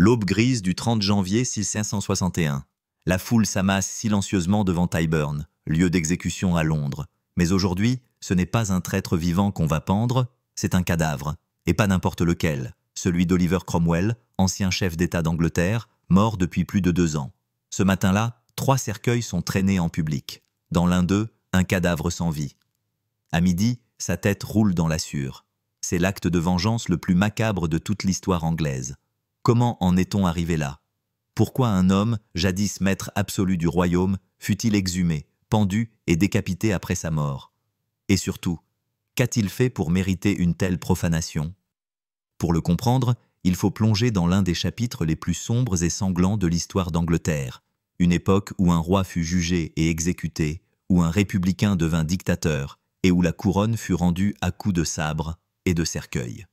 L'aube grise du 30 janvier 1661. La foule s'amasse silencieusement devant Tyburn, lieu d'exécution à Londres. Mais aujourd'hui, ce n'est pas un traître vivant qu'on va pendre, c'est un cadavre. Et pas n'importe lequel, celui d'Oliver Cromwell, ancien chef d'État d'Angleterre, mort depuis plus de 2 ans. Ce matin-là, 3 cercueils sont traînés en public. Dans l'un d'eux, un cadavre sans vie. À midi, sa tête roule dans la Sûre. C'est l'acte de vengeance le plus macabre de toute l'histoire anglaise. Comment en est-on arrivé là? Pourquoi un homme, jadis maître absolu du royaume, fut-il exhumé, pendu et décapité après sa mort? Et surtout, qu'a-t-il fait pour mériter une telle profanation? Pour le comprendre, il faut plonger dans l'un des chapitres les plus sombres et sanglants de l'histoire d'Angleterre, une époque où un roi fut jugé et exécuté, où un républicain devint dictateur, et où la couronne fut rendue à coups de sabre et de cercueil.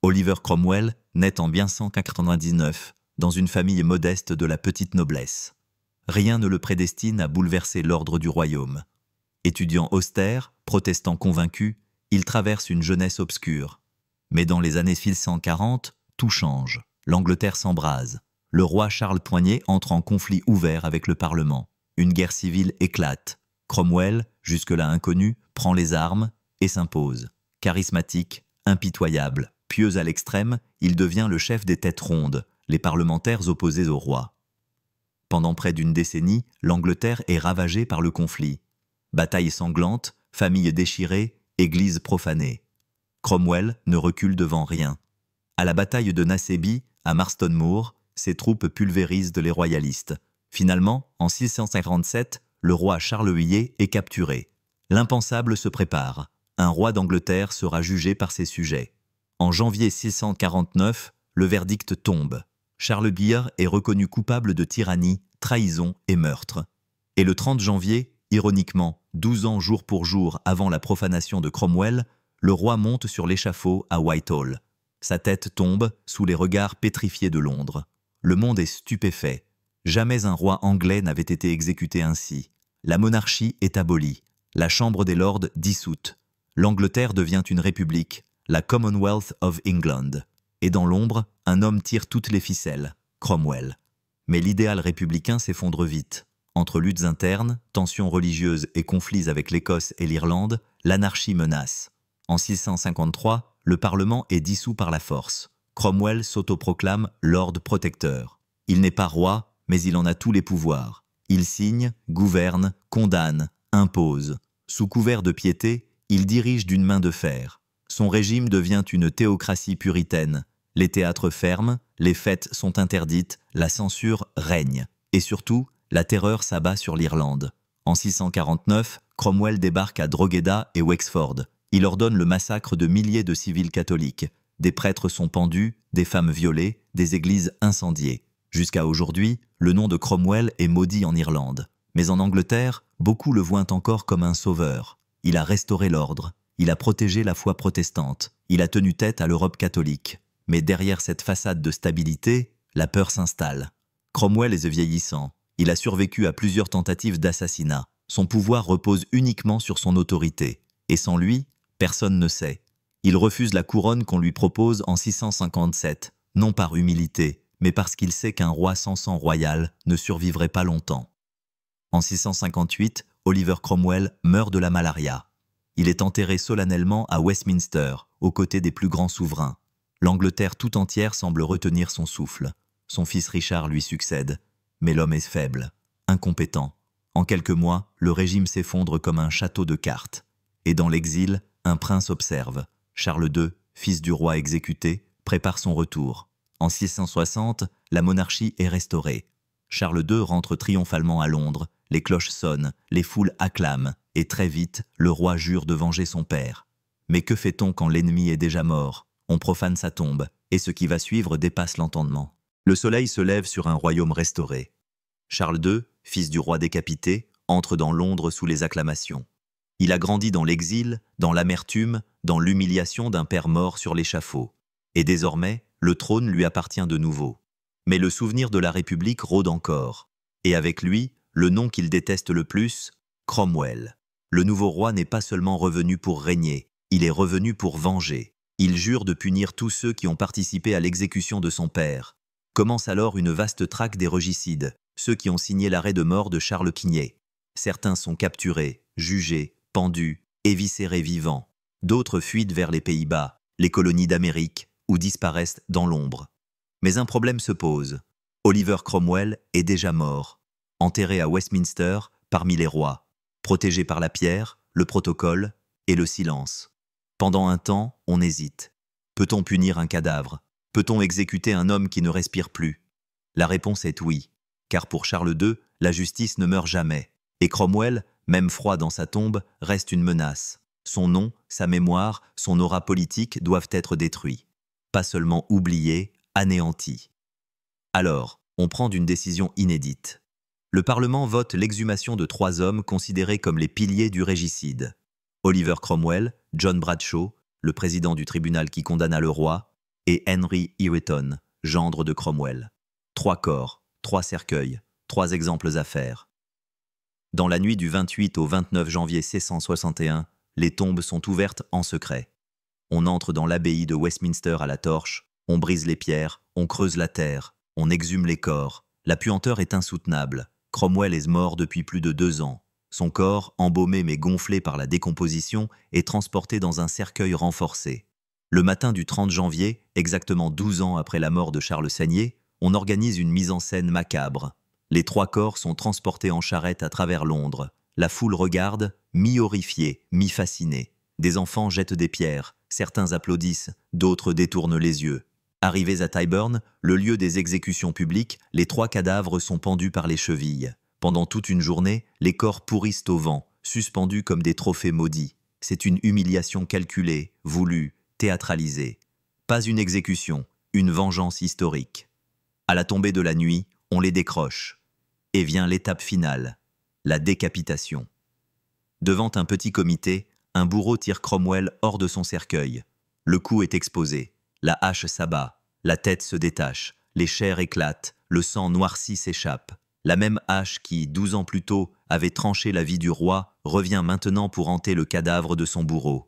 Oliver Cromwell naît en 1599, dans une famille modeste de la petite noblesse. Rien ne le prédestine à bouleverser l'ordre du royaume. Étudiant austère, protestant convaincu, il traverse une jeunesse obscure. Mais dans les années 1640, tout change. L'Angleterre s'embrase. Le roi Charles Ier entre en conflit ouvert avec le Parlement. Une guerre civile éclate. Cromwell, jusque-là inconnu, prend les armes et s'impose. Charismatique, impitoyable, pieux à l'extrême, il devient le chef des têtes rondes, les parlementaires opposés au roi. Pendant près d'une décennie, l'Angleterre est ravagée par le conflit. Batailles sanglantes, familles déchirées, églises profanées. Cromwell ne recule devant rien. À la bataille de Naseby, à Marston Moor, ses troupes pulvérisent les royalistes. Finalement, en 1657, le roi Charles VIII est capturé. L'impensable se prépare. Un roi d'Angleterre sera jugé par ses sujets. En janvier 1649, le verdict tombe. Charles VIII est reconnu coupable de tyrannie, trahison et meurtre. Et le 30 janvier, ironiquement, 12 ans jour pour jour avant la profanation de Cromwell, le roi monte sur l'échafaud à Whitehall. Sa tête tombe sous les regards pétrifiés de Londres. Le monde est stupéfait. Jamais un roi anglais n'avait été exécuté ainsi. La monarchie est abolie. La Chambre des Lords dissoute. L'Angleterre devient une république, la Commonwealth of England. Et dans l'ombre, un homme tire toutes les ficelles, Cromwell. Mais l'idéal républicain s'effondre vite. Entre luttes internes, tensions religieuses et conflits avec l'Écosse et l'Irlande, l'anarchie menace. En 1653, le Parlement est dissous par la force. Cromwell s'autoproclame Lord Protecteur. Il n'est pas roi, mais il en a tous les pouvoirs. Il signe, gouverne, condamne, impose. Sous couvert de piété, il dirige d'une main de fer. Son régime devient une théocratie puritaine. Les théâtres ferment, les fêtes sont interdites, la censure règne. Et surtout, la terreur s'abat sur l'Irlande. En 649, Cromwell débarque à Drogheda et Wexford. Il ordonne le massacre de milliers de civils catholiques. Des prêtres sont pendus, des femmes violées, des églises incendiées. Jusqu'à aujourd'hui, le nom de Cromwell est maudit en Irlande. Mais en Angleterre, beaucoup le voient encore comme un sauveur. Il a restauré l'ordre, il a protégé la foi protestante, il a tenu tête à l'Europe catholique. Mais derrière cette façade de stabilité, la peur s'installe. Cromwell est vieillissant. Il a survécu à plusieurs tentatives d'assassinat. Son pouvoir repose uniquement sur son autorité. Et sans lui, personne ne sait. Il refuse la couronne qu'on lui propose en 657, non par humilité, mais parce qu'il sait qu'un roi sans sang royal ne survivrait pas longtemps. En 658, Oliver Cromwell meurt de la malaria. Il est enterré solennellement à Westminster, aux côtés des plus grands souverains. L'Angleterre tout entière semble retenir son souffle. Son fils Richard lui succède. Mais l'homme est faible, incompétent. En quelques mois, le régime s'effondre comme un château de cartes. Et dans l'exil, un prince observe. Charles II, fils du roi exécuté, prépare son retour. En 660, la monarchie est restaurée. Charles II rentre triomphalement à Londres, les cloches sonnent, les foules acclament, et très vite, le roi jure de venger son père. Mais que fait-on quand l'ennemi est déjà mort? On profane sa tombe, et ce qui va suivre dépasse l'entendement. Le soleil se lève sur un royaume restauré. Charles II, fils du roi décapité, entre dans Londres sous les acclamations. Il a grandi dans l'exil, dans l'amertume, dans l'humiliation d'un père mort sur l'échafaud. Et désormais, le trône lui appartient de nouveau. Mais le souvenir de la République rôde encore. Et avec lui, le nom qu'il déteste le plus, Cromwell. Le nouveau roi n'est pas seulement revenu pour régner, il est revenu pour venger. Il jure de punir tous ceux qui ont participé à l'exécution de son père. Commence alors une vaste traque des régicides, ceux qui ont signé l'arrêt de mort de Charles Quignet. Certains sont capturés, jugés, pendus, éviscérés vivants. D'autres fuient vers les Pays-Bas, les colonies d'Amérique, ou disparaissent dans l'ombre. Mais un problème se pose. Oliver Cromwell est déjà mort, enterré à Westminster parmi les rois, protégé par la pierre, le protocole et le silence. Pendant un temps, on hésite. Peut-on punir un cadavre? Peut-on exécuter un homme qui ne respire plus? La réponse est oui, car pour Charles II, la justice ne meurt jamais. Et Cromwell, même froid dans sa tombe, reste une menace. Son nom, sa mémoire, son aura politique doivent être détruits. Pas seulement oubliés, anéantis. Alors, on prend une décision inédite. Le Parlement vote l'exhumation de 3 hommes considérés comme les piliers du régicide. Oliver Cromwell, John Bradshaw, le président du tribunal qui condamna le roi, et Henry Ireton, gendre de Cromwell. 3 corps, 3 cercueils, 3 exemples à faire. Dans la nuit du 28 au 29 janvier 1661, les tombes sont ouvertes en secret. On entre dans l'abbaye de Westminster à la torche, on brise les pierres, on creuse la terre, on exhume les corps. La puanteur est insoutenable. Cromwell est mort depuis plus de 2 ans. Son corps, embaumé mais gonflé par la décomposition, est transporté dans un cercueil renforcé. Le matin du 30 janvier, exactement 12 ans après la mort de Charles Sagnier, on organise une mise en scène macabre. Les 3 corps sont transportés en charrette à travers Londres. La foule regarde, mi-horrifiée, mi-fascinée. Des enfants jettent des pierres, certains applaudissent, d'autres détournent les yeux. Arrivés à Tyburn, le lieu des exécutions publiques, les 3 cadavres sont pendus par les chevilles. Pendant toute une journée, les corps pourrissent au vent, suspendus comme des trophées maudits. C'est une humiliation calculée, voulue, théâtralisée. Pas une exécution, une vengeance historique. À la tombée de la nuit, on les décroche. Et vient l'étape finale, la décapitation. Devant un petit comité, un bourreau tire Cromwell hors de son cercueil. Le cou est exposé. La hache s'abat, la tête se détache, les chairs éclatent, le sang noirci s'échappe. La même hache qui, 12 ans plus tôt, avait tranché la vie du roi, revient maintenant pour hanter le cadavre de son bourreau.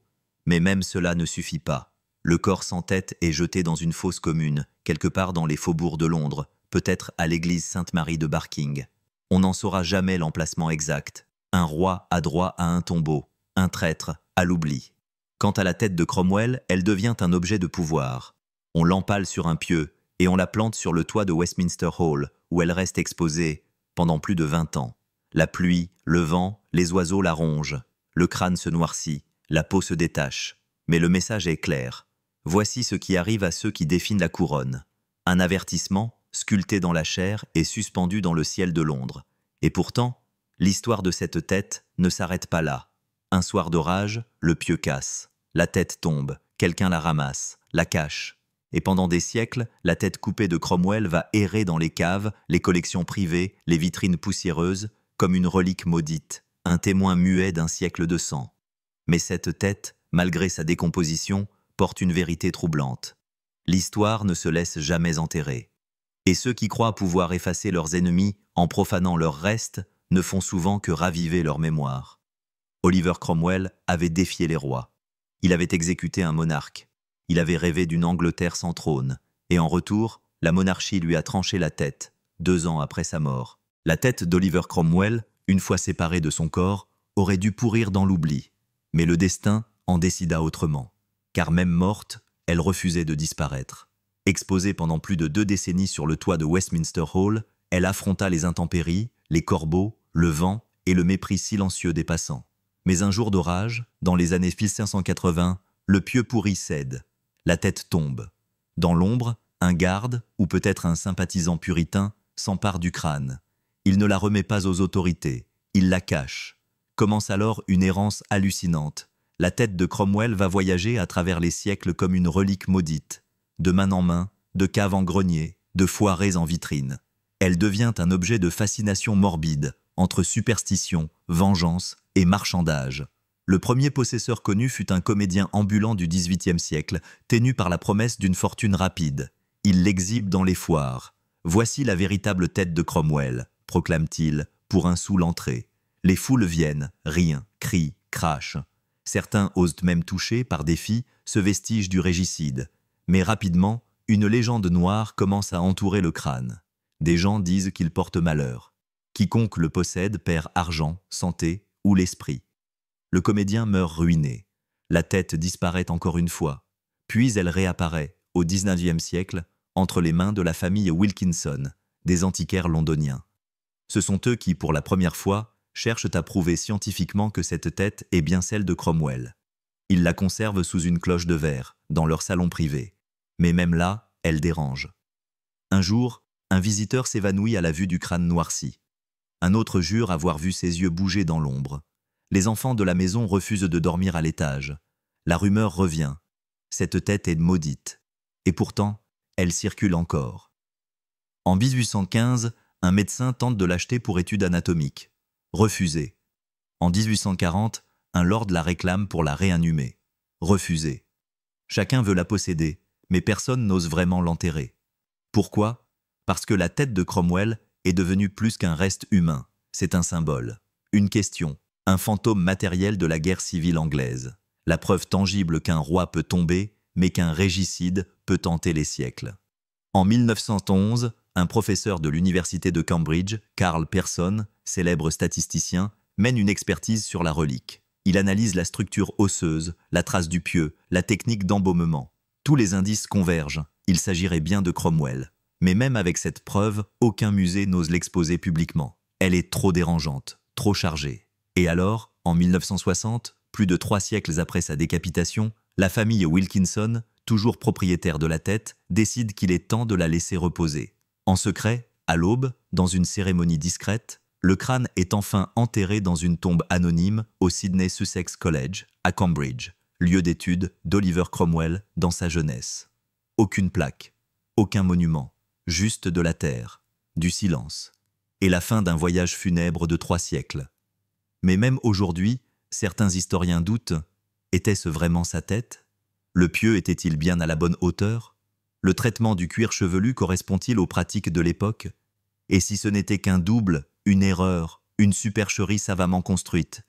Mais même cela ne suffit pas. Le corps sans tête est jeté dans une fosse commune, quelque part dans les faubourgs de Londres, peut-être à l'église Sainte-Marie de Barking. On n'en saura jamais l'emplacement exact. Un roi a droit à un tombeau, un traître à l'oubli. Quant à la tête de Cromwell, elle devient un objet de pouvoir. On l'empale sur un pieu et on la plante sur le toit de Westminster Hall, où elle reste exposée pendant plus de 20 ans. La pluie, le vent, les oiseaux la rongent. Le crâne se noircit, la peau se détache. Mais le message est clair. Voici ce qui arrive à ceux qui définent la couronne. Un avertissement, sculpté dans la chair et suspendu dans le ciel de Londres. Et pourtant, l'histoire de cette tête ne s'arrête pas là. Un soir d'orage, le pieu casse. La tête tombe, quelqu'un la ramasse, la cache. Et pendant des siècles, la tête coupée de Cromwell va errer dans les caves, les collections privées, les vitrines poussiéreuses, comme une relique maudite, un témoin muet d'un siècle de sang. Mais cette tête, malgré sa décomposition, porte une vérité troublante. L'histoire ne se laisse jamais enterrer. Et ceux qui croient pouvoir effacer leurs ennemis en profanant leurs restes ne font souvent que raviver leur mémoire. Oliver Cromwell avait défié les rois. Il avait exécuté un monarque. Il avait rêvé d'une Angleterre sans trône. Et en retour, la monarchie lui a tranché la tête, 2 ans après sa mort. La tête d'Oliver Cromwell, une fois séparée de son corps, aurait dû pourrir dans l'oubli. Mais le destin en décida autrement. Car même morte, elle refusait de disparaître. Exposée pendant plus de 2 décennies sur le toit de Westminster Hall, elle affronta les intempéries, les corbeaux, le vent et le mépris silencieux des passants. Mais un jour d'orage, dans les années 1580, le pieu pourri cède. La tête tombe. Dans l'ombre, un garde, ou peut-être un sympathisant puritain, s'empare du crâne. Il ne la remet pas aux autorités, il la cache. Commence alors une errance hallucinante. La tête de Cromwell va voyager à travers les siècles comme une relique maudite. De main en main, de cave en grenier, de foirées en vitrine. Elle devient un objet de fascination morbide, entre superstition, vengeance et marchandage. Le premier possesseur connu fut un comédien ambulant du XVIIIe siècle, tenu par la promesse d'une fortune rapide. Il l'exhibe dans les foires. « Voici la véritable tête de Cromwell », proclame-t-il, pour un sou l'entrée. Les foules viennent, rient, crient, crachent. Certains osent même toucher, par défi, ce vestige du régicide. Mais rapidement, une légende noire commence à entourer le crâne. Des gens disent qu'il porte malheur. Quiconque le possède perd argent, santé ou l'esprit. Le comédien meurt ruiné. La tête disparaît encore une fois. Puis elle réapparaît, au XIXe siècle, entre les mains de la famille Wilkinson, des antiquaires londoniens. Ce sont eux qui, pour la première fois, cherchent à prouver scientifiquement que cette tête est bien celle de Cromwell. Ils la conservent sous une cloche de verre, dans leur salon privé. Mais même là, elle dérange. Un jour, un visiteur s'évanouit à la vue du crâne noirci. Un autre jure avoir vu ses yeux bouger dans l'ombre. Les enfants de la maison refusent de dormir à l'étage. La rumeur revient. Cette tête est maudite. Et pourtant, elle circule encore. En 1815, un médecin tente de l'acheter pour études anatomiques. Refusé. En 1840, un lord la réclame pour la réinhumer. Refusé. Chacun veut la posséder, mais personne n'ose vraiment l'enterrer. Pourquoi? Parce que la tête de Cromwell est devenue plus qu'un reste humain. C'est un symbole, une question, un fantôme matériel de la guerre civile anglaise. La preuve tangible qu'un roi peut tomber, mais qu'un régicide peut tenter les siècles. En 1911, un professeur de l'université de Cambridge, Carl Pearson, célèbre statisticien, mène une expertise sur la relique. Il analyse la structure osseuse, la trace du pieu, la technique d'embaumement. Tous les indices convergent. Il s'agirait bien de Cromwell. Mais même avec cette preuve, aucun musée n'ose l'exposer publiquement. Elle est trop dérangeante, trop chargée. Et alors, en 1960, plus de 3 siècles après sa décapitation, la famille Wilkinson, toujours propriétaire de la tête, décide qu'il est temps de la laisser reposer. En secret, à l'aube, dans une cérémonie discrète, le crâne est enfin enterré dans une tombe anonyme au Sydney Sussex College, à Cambridge, lieu d'étude d'Oliver Cromwell dans sa jeunesse. Aucune plaque, aucun monument, juste de la terre, du silence, et la fin d'un voyage funèbre de 3 siècles. Mais même aujourd'hui, certains historiens doutent, était-ce vraiment sa tête? Le pieu était-il bien à la bonne hauteur? Le traitement du cuir chevelu correspond-il aux pratiques de l'époque? Et si ce n'était qu'un double, une erreur, une supercherie savamment construite?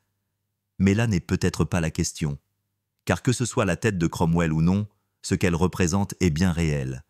Mais là n'est peut-être pas la question. Car que ce soit la tête de Cromwell ou non, ce qu'elle représente est bien réel.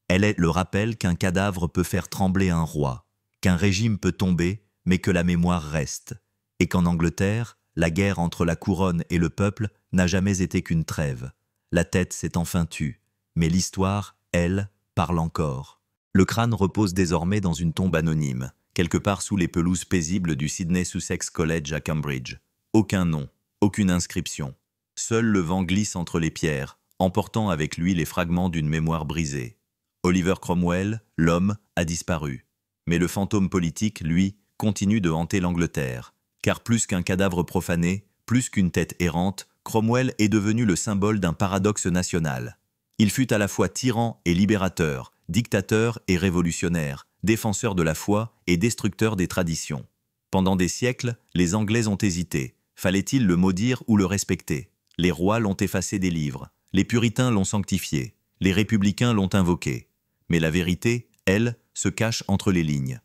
Elle est le rappel qu'un cadavre peut faire trembler un roi, qu'un régime peut tomber, mais que la mémoire reste, et qu'en Angleterre, la guerre entre la couronne et le peuple n'a jamais été qu'une trêve. La tête s'est enfin tue, mais l'histoire, elle, parle encore. Le crâne repose désormais dans une tombe anonyme, quelque part sous les pelouses paisibles du Sydney Sussex College à Cambridge. Aucun nom, aucune inscription. Seul le vent glisse entre les pierres, emportant avec lui les fragments d'une mémoire brisée. Oliver Cromwell, l'homme, a disparu. Mais le fantôme politique, lui, continue de hanter l'Angleterre. Car plus qu'un cadavre profané, plus qu'une tête errante, Cromwell est devenu le symbole d'un paradoxe national. Il fut à la fois tyran et libérateur, dictateur et révolutionnaire, défenseur de la foi et destructeur des traditions. Pendant des siècles, les Anglais ont hésité. Fallait-il le maudire ou le respecter? Les rois l'ont effacé des livres, les puritains l'ont sanctifié, les républicains l'ont invoqué. Mais la vérité, elle, se cache entre les lignes.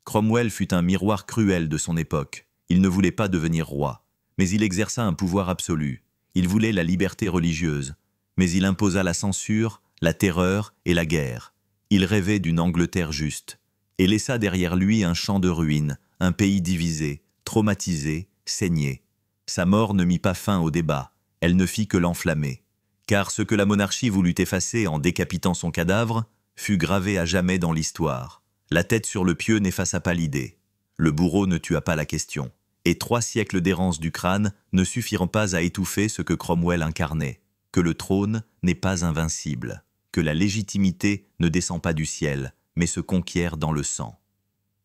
Cromwell fut un miroir cruel de son époque. Il ne voulait pas devenir roi, mais il exerça un pouvoir absolu. Il voulait la liberté religieuse, mais il imposa la censure, la terreur et la guerre. Il rêvait d'une Angleterre juste, et laissa derrière lui un champ de ruines, un pays divisé, traumatisé, saigné. Sa mort ne mit pas fin au débat, elle ne fit que l'enflammer. Car ce que la monarchie voulut effacer en décapitant son cadavre fut gravé à jamais dans l'histoire. La tête sur le pieu n'effaça pas l'idée. Le bourreau ne tua pas la question. Et 3 siècles d'errance du crâne ne suffiront pas à étouffer ce que Cromwell incarnait. Que le trône n'est pas invincible. Que la légitimité ne descend pas du ciel, mais se conquiert dans le sang.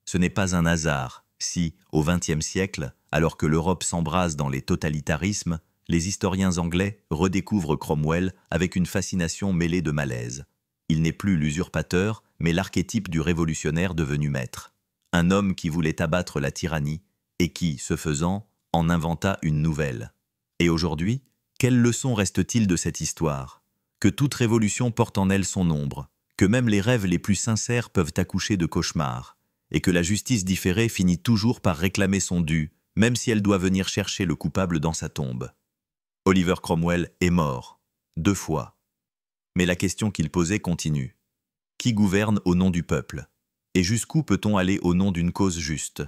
Ce n'est pas un hasard si, au XXe siècle, alors que l'Europe s'embrase dans les totalitarismes, les historiens anglais redécouvrent Cromwell avec une fascination mêlée de malaise. Il n'est plus l'usurpateur, mais l'archétype du révolutionnaire devenu maître. Un homme qui voulait abattre la tyrannie et qui, ce faisant, en inventa une nouvelle. Et aujourd'hui, quelle leçon reste-t-il de cette histoire? Que toute révolution porte en elle son ombre, que même les rêves les plus sincères peuvent accoucher de cauchemars, et que la justice différée finit toujours par réclamer son dû, même si elle doit venir chercher le coupable dans sa tombe. Oliver Cromwell est mort, 2 fois. Mais la question qu'il posait continue. Qui gouverne au nom du peuple? Et jusqu'où peut-on aller au nom d'une cause juste?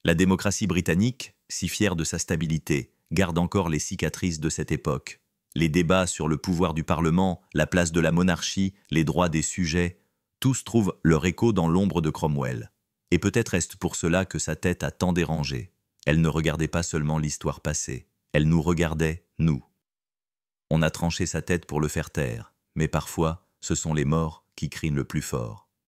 La démocratie britannique, si fière de sa stabilité, garde encore les cicatrices de cette époque. Les débats sur le pouvoir du Parlement, la place de la monarchie, les droits des sujets, tous trouvent leur écho dans l'ombre de Cromwell. Et peut-être est-ce pour cela que sa tête a tant dérangé. Elle ne regardait pas seulement l'histoire passée, elle nous regardait, nous. On a tranché sa tête pour le faire taire, mais parfois, ce sont les morts qui crient le plus fort.